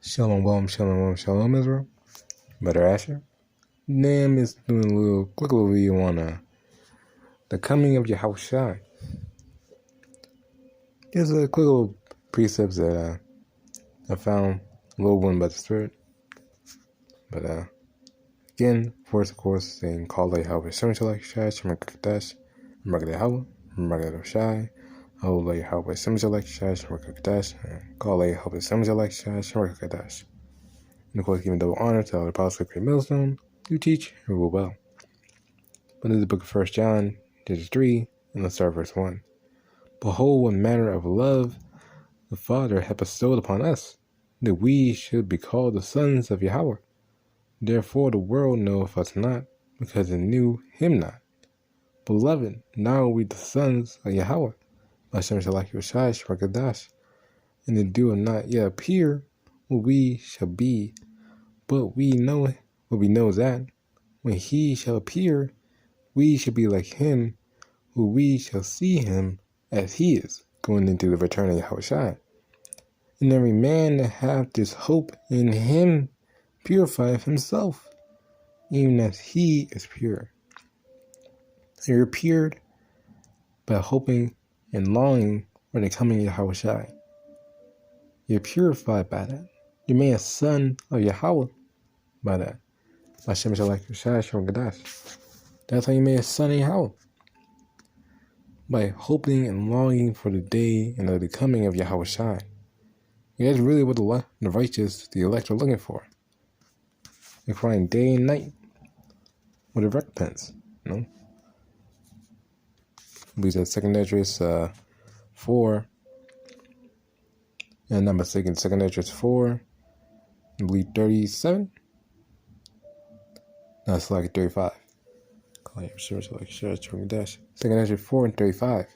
Shalom, Israel. Brother Asher. Nam is doing a quick little video on the coming of Yahawashi. There's a quick little precepts that I found a little one by the Spirit. But again, first of course, saying call Yahawah, Rawchaa Qadash, Yahawah, Rawchaa Qadash, call Yahawah, Rawchaa Qadash. And of course, giving double honor to all the apostles of Great Millstone, who teach and rule well. But in the book of 1 John, chapter 3, and let's start verse 1. Behold, what manner of love the Father hath bestowed upon us, that we should be called the sons of Yahawah. Therefore the world knoweth us not, because it knew him not. Beloved, now are we the sons of Yahawah, bahasham Rawchaa Qadash, and it doeth not yet appear what we shall be, but we know that when he shall appear, we shall be like him, who we shall see him as he is, going into the return of Yahawashi. And every man that hath this hope in him purifieth himself, even as he is pure. So you're pured by hoping and longing for the coming of Yahawashi. You're purified by that. You're made a son of Yahawah by that. Bahasham Qadash. That's how you made a son of Yahawah. By hoping and longing for the day and the coming of Yahawashi. That's really what the righteous, the elect, are looking for. They're crying day and night with a recompense. You know? I believe that 2nd Esdras 4. And I'm not mistaken, 2nd Esdras 4. I believe 37. No, it's like 35. Call your search like dash. 2nd Esdras 4 and 35.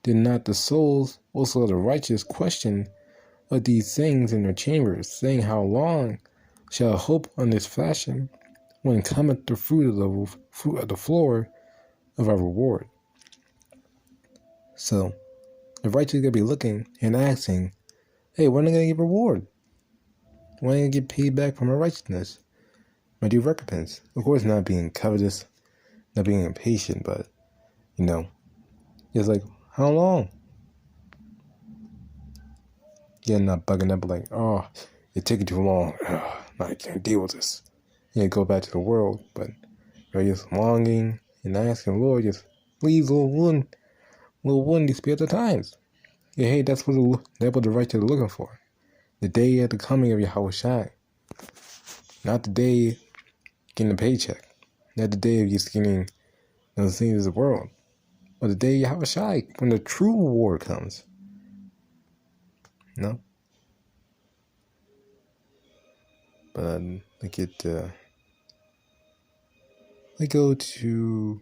Did not the souls also of the righteous question of these things in their chambers, saying, how long shall hope on this fashion, when cometh the fruit of the floor of our reward? So the righteous gonna be looking and asking, hey, when am I gonna get reward? When am I gonna get paid back for my righteousness? My due recompense. Of course, not being covetous, not being impatient, but it's like, how long? Yeah, not bugging up like, oh, it's taking too long. I can't deal with this. Yeah, go back to the world, but you're just longing and asking, Lord, just please, little one, to spare the times. Yeah, hey, that's what the righteous are looking for. The day of the coming of Yahawashi. Not the day getting a paycheck. Not the day of just getting the things of the world. But the day of Yahawashi, when the true reward comes. No? But I go to,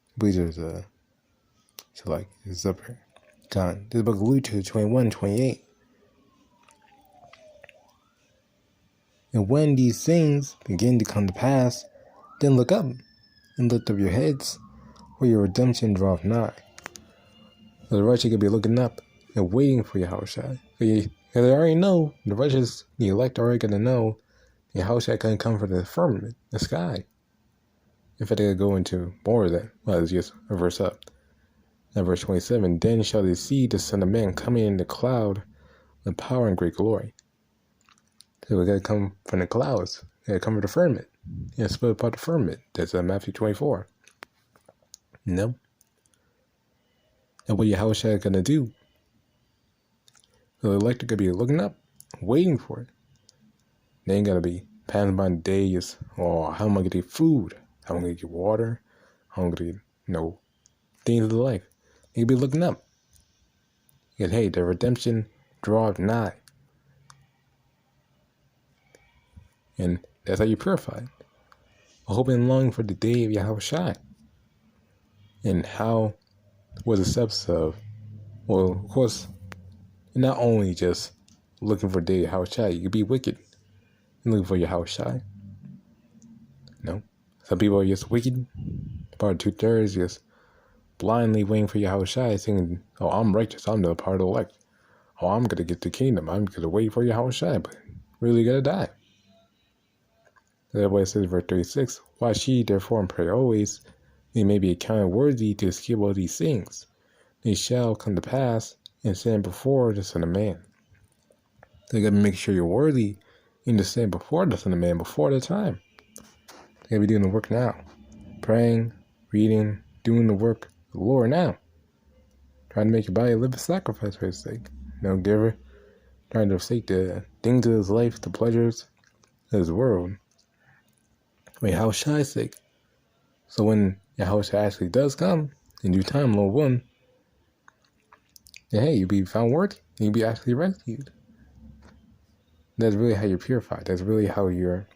I believe there's it's up here. John, this book of Luke 21:28. And when these things begin to come to pass, then look up and lift up your heads, for your redemption draweth nigh. So the righteous could be looking up and waiting for Yahawashi. Because they already know, the righteous, the elect already going to know Yahawashi couldn't come from the firmament, the sky. In fact, they could go into more of that. Well, it's just a verse up. Now, verse 27, then shall they see the Son of Man coming in the cloud with power and great glory. So we got to come from the clouds. We got to come from the firmament. Yeah, split apart the firmament. That's Matthew 24. No. And what Yahawashi is going to do? The elect are going to be looking up, waiting for it. They ain't going to be passing by the days, how am I going to get food? How am I going to get water? How am I going to get, things of the life? They be looking up. Because, hey, the redemption draweth nigh. And that's how you purify it. Hoping and longing for the day of Yahawashi. And how was the steps of, well, of course, not only just looking for the day of Yahawashi, you could be wicked and looking for Yahawashi. No. Some people are just wicked. About 2/3 just blindly waiting for Yahawashi, thinking, oh, I'm righteous, I'm the part of the elect. oh, I'm going to get the kingdom. I'm going to wait for Yahawashi, but really going to die. That's why it says, verse 36, watch ye therefore and pray always, they may be accounted worthy to escape all these things. They shall come to pass and stand before the Son of Man. So you got to make sure you're worthy and to stand before the Son of Man before the time. You got to be doing the work now. Praying, reading, doing the work of the Lord now. Trying to make your body a living sacrifice for His sake. Giver. Trying to forsake the things of this life, the pleasures of this world. Yahawashi's sake. So when Yahawashi actually does come, in due time, Lord willing, then hey, you'll be found worthy. You'll be actually rescued. That's really how you're purified. That's really how you're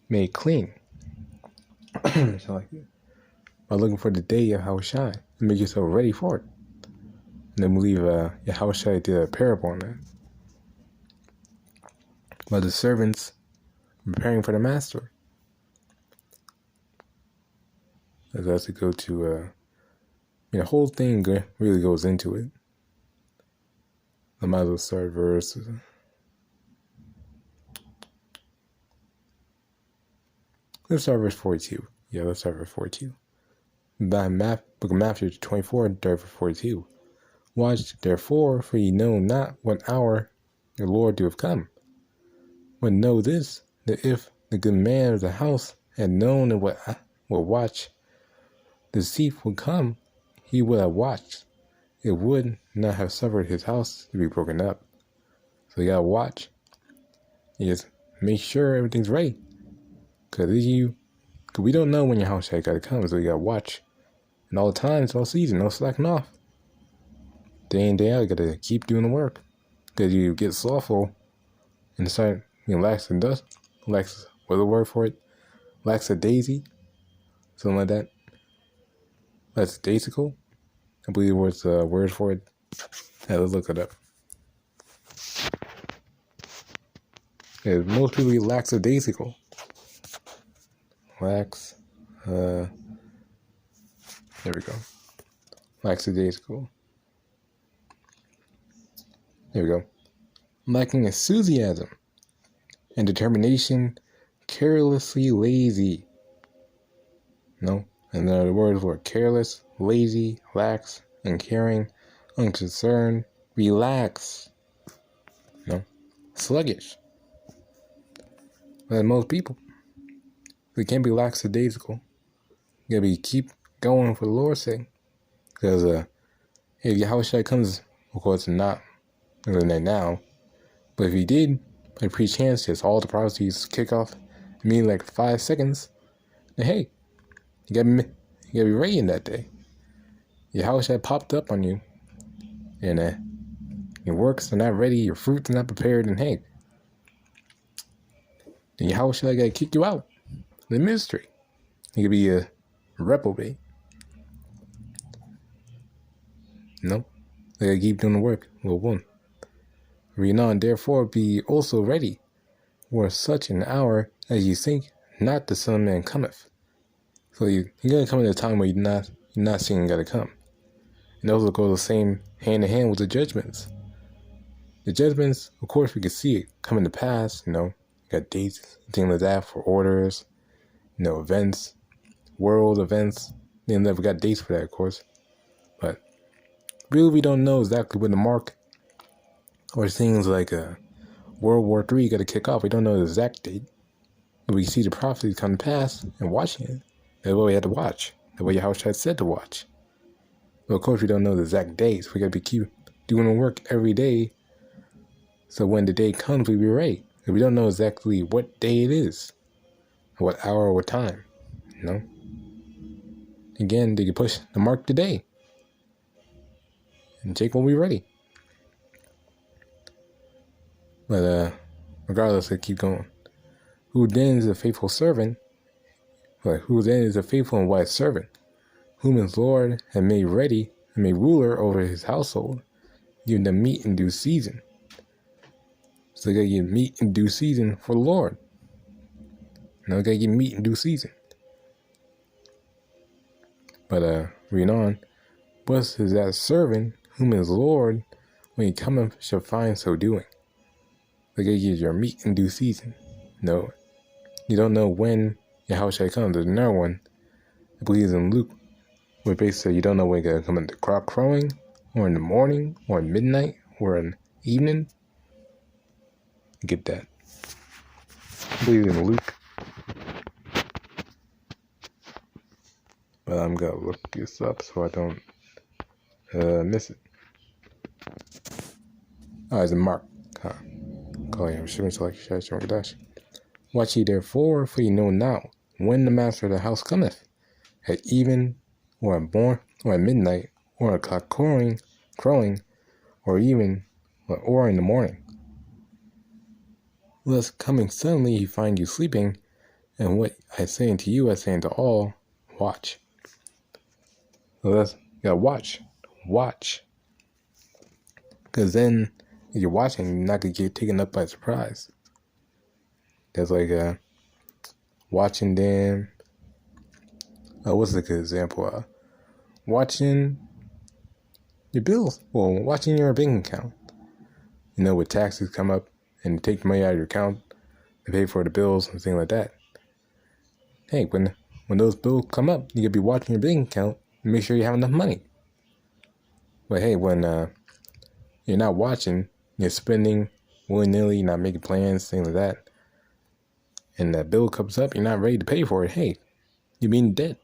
made clean. So like, by looking for the day of Yahawashi, and make yourself ready for it. And then believe Yahawashi did a parable on that. About the servants preparing for the master. As I go to, the whole thing really goes into it. I might as well start verse. Let's start verse 42. Yeah, let's start verse 42. By Book of Matthew 24, verse 42. Watch therefore, for ye know not what hour your Lord doeth come. But know this, that if the good man of the house had known in what watch the thief would come, he would have watched. It would not have suffered his house to be broken up. So you gotta watch. You just make sure everything's ready. Cause we don't know when your house gotta come, so you gotta watch. And all the times, all season, no slacking off. Day in, day out, you gotta keep doing the work. Cause you get slothful and start what's the word for it? Lackadaisy? Something like that. Lackadaisical? I believe was the word for it. Yeah, let's look it up. Yeah, most people get lackadaisical. There we go. Lackadaisical. There we go. Lacking enthusiasm and determination, carelessly lazy. No? And the words were careless, lazy, lax, uncaring, unconcerned, relax. No? Sluggish. But most people, they can't be lackadaisical. You gotta keep going for the Lord's sake. Because if Yahawashi comes, of course, not really not now, but if he did, like pre-chance, just all the prophecies kick off, meaning like 5 seconds, then hey, you gotta be ready in that day. Yahawashi popped up on you, and your works are not ready, your fruits are not prepared, and hey, then Yahawashi gotta kick you out of the ministry. You could be a reprobate. No, they gotta keep doing the work. Little one. Read on, therefore be also ready, for such an hour as you think not the Son of Man cometh. So you're gonna come at a time where you're not seeing gotta come. And those will go the same hand in hand with the judgments. The judgments, of course, we can see it coming to pass. You got dates, things like that for orders, events, world events. They never got dates for that, of course. But really, we don't know exactly when the mark or things like World War III got to kick off. We don't know the exact date. But we see the prophecies come to pass and watching it. That's what we had to watch. That's what Yahawashi said to watch. But of course, we don't know the exact dates. We got to keep doing the work every day. So when the day comes, we be ready. And we don't know exactly what day it is, what hour or what time. Again, they can push the mark today and take when we're ready. But regardless, I keep going. Who then is a faithful servant? Who then is a faithful and wise servant, whom his Lord had made ready and made ruler over his household, giving them meat in due season. So they gotta get meat in due season for the Lord. They gotta get meat in due season. But reading on, blessed is that servant whom his Lord, when he cometh shall find so doing. Like it gives your meat in due season. No, you don't know when Yahawashi comes. There's another one, I believe it's in Luke, where basically you don't know when it's going to come in the cock crowing, or in the morning, or in midnight, or in evening. Get that. I believe it's in Luke. But I'm going to look this up so I don't miss it. Oh, it's in Mark. Calling him Shimon like Rawchaa Qadash. Watch ye therefore, for ye know not when the master of the house cometh, at even, or at morn, or at midnight, or at cock crowing, or even, or in the morning. Lest coming suddenly he find you sleeping, and what I say unto you, I say unto all, watch. So that's, you gotta watch. Because then, if you're watching, you're not gonna get taken up by surprise. That's like watching them. What's a good example? Watching your bills. Well, watching your bank account. You know, with taxes come up and take money out of your account to pay for the bills and things like that. Hey, when those bills come up, you gotta be watching your bank account and make sure you have enough money. But hey, when you're not watching, you're spending willy-nilly, you're not making plans, things like that, and that bill comes up, you're not ready to pay for it, hey, you're being dead.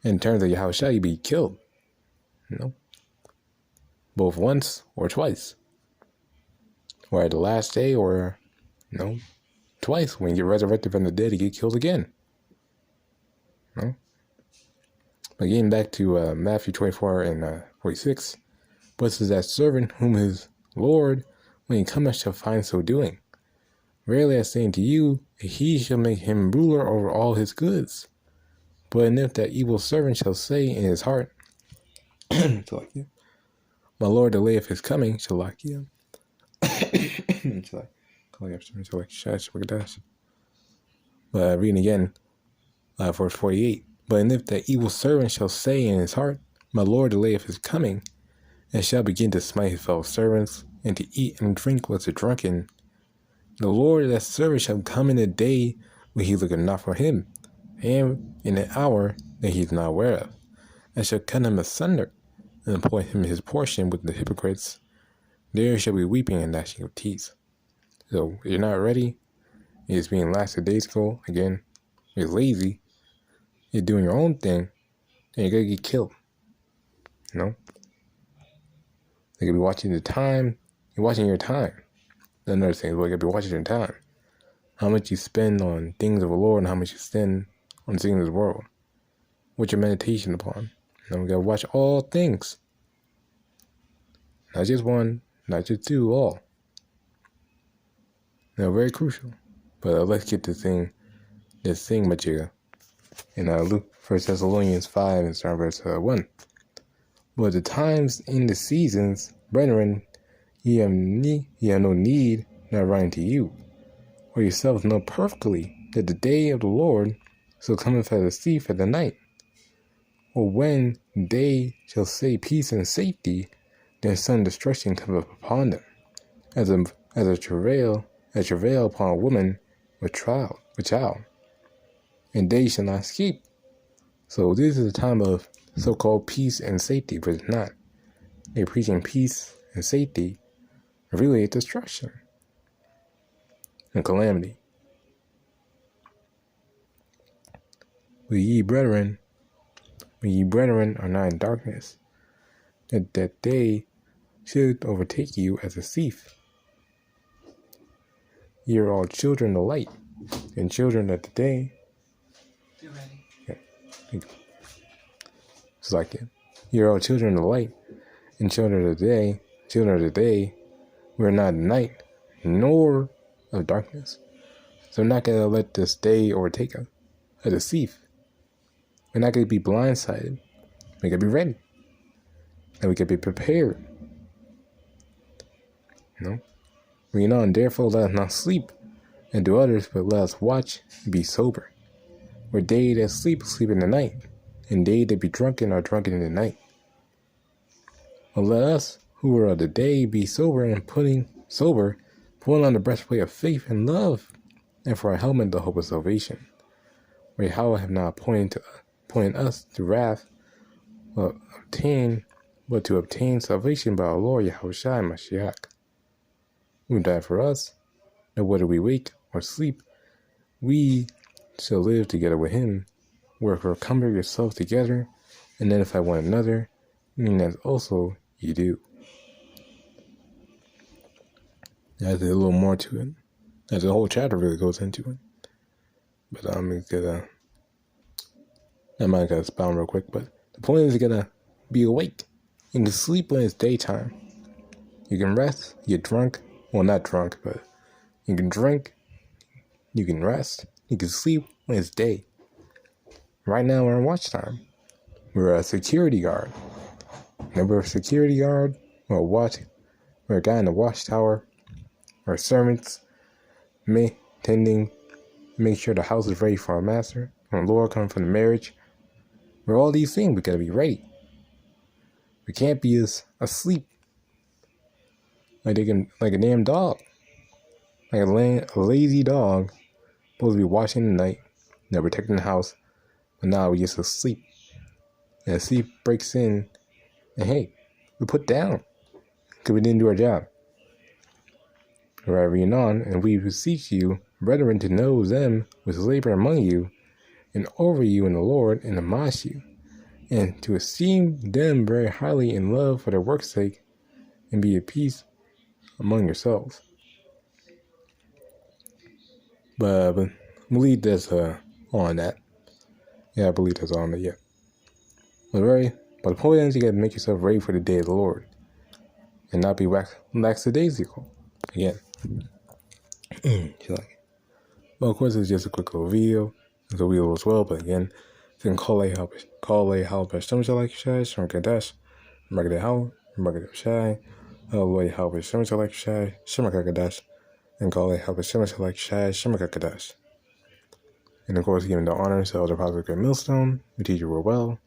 In terms of Yahawashi, you'd be killed. You know? Both once or twice. Or at the last day, or, you know, twice. When you get resurrected from the dead, you get killed again. You know? But getting back to Matthew 24 and 46, blessed is that servant whom his Lord, when he cometh, shall find so doing. Verily I say unto you, he shall make him ruler over all his goods. But and if that evil servant shall say in his heart, my Lord delayeth his coming, shall lock you. But reading again, verse 48. But and if that evil servant shall say in his heart, my Lord delayeth his coming, and shall begin to smite his fellow servants, and to eat and drink with the drunken, the Lord of that servant shall come in a day when he looketh not for him, and in an hour that he is not aware of, and shall cut him asunder, and appoint him his portion with the hypocrites. There shall be weeping and gnashing of teeth. So if you're not ready, you're just being lackadaisical, again, you're lazy, you're doing your own thing, and you're gonna get killed. You know? You could be watching the time, you're watching your time. Another thing is, well, you gotta be watching your time. How much you spend on things of the Lord and how much you spend on things of the world. What your meditation upon. You know, we gotta watch all things. Not just one, not just two, all. You know, very crucial. But let's get this thing Majiga. In Luke 1 Thessalonians 5 and start verse 1. But the times and the seasons, brethren, ye have no need, not writing to you, or yourselves know perfectly that the day of the Lord shall cometh as a thief at the night. Or when they shall say peace and safety, then sudden destruction cometh upon them, as a travail upon a woman with child, and they shall not escape. So this is a time of so-called peace and safety, but it's not. They're preaching peace and safety, really it's destruction and calamity. But ye brethren are not in darkness, that they should overtake you as a thief. Ye are all children of light, and children of the day. Yeah. It's like it. Ye are all children of light, and children of the day. We are not of night, nor of darkness. So we're not going to let this day overtake us as a thief. We're not going to be blindsided. We got to be ready. And we got to be prepared. You know? We know, and therefore let us not sleep and do others, but let us watch and be sober. For they that sleep in the night, and they that be drunken are drunken in the night. But let us who are of the day, be sober, putting on the breastplate of faith and love, and for a helmet the hope of salvation. For Yahawah have not appointed us to wrath, but to obtain salvation by our Lord Yahawashi Mashiach, who died for us, that whether we wake or sleep, we shall live together with him. Wherefore comfort yourselves together, and edify one another, and as also you do. There's a little more to it. As the whole chapter really goes into it. But I might gotta expound real quick, but the point is you're gonna be awake. You can sleep when it's daytime. You can rest, you get drunk. Well, not drunk, but you can drink, you can rest, you can sleep when it's day. Right now we're in watch time. We're a security guard. And we're a security guard, we're a guy in the watchtower. We're servants, make sure the house is ready for our master. When the Lord comes from the marriage, we're all these things. We gotta be ready. We can't be asleep like a damn dog, like a lazy dog, supposed to be watching the night, protecting the house, but now we're just asleep. And sleep breaks in, and hey, we put down because we didn't do our job. Right, reading on, and we beseech you, brethren, to know them which labor among you, and over you in the Lord, and admonish you, and to esteem them very highly in love for their work's sake, and be at peace among yourselves. But I believe that's on that. Yeah, I believe that's on that. Yeah. But the point is, you gotta make yourself ready for the day of the Lord, and not be lackadaisical. Again. Well, of course, it's just a quick little video. It's a video as well, but again, you can call a bahasham Rawchaa Qadash, Qadash, and call a Rawchaa Qadash. And of course, giving the honor to Elder Prophet Great Millstone, we teach you real well,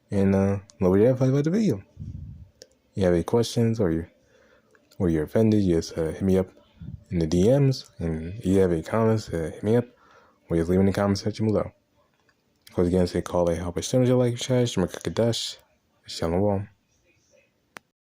and nobody ever about the video. You have any questions or you're offended, just hit me up in the DMs, and if you have any comments, hit me up, or just leave in the comment section below. Of course, again, say call a bahasham Rawchaa Qadash, Shalom.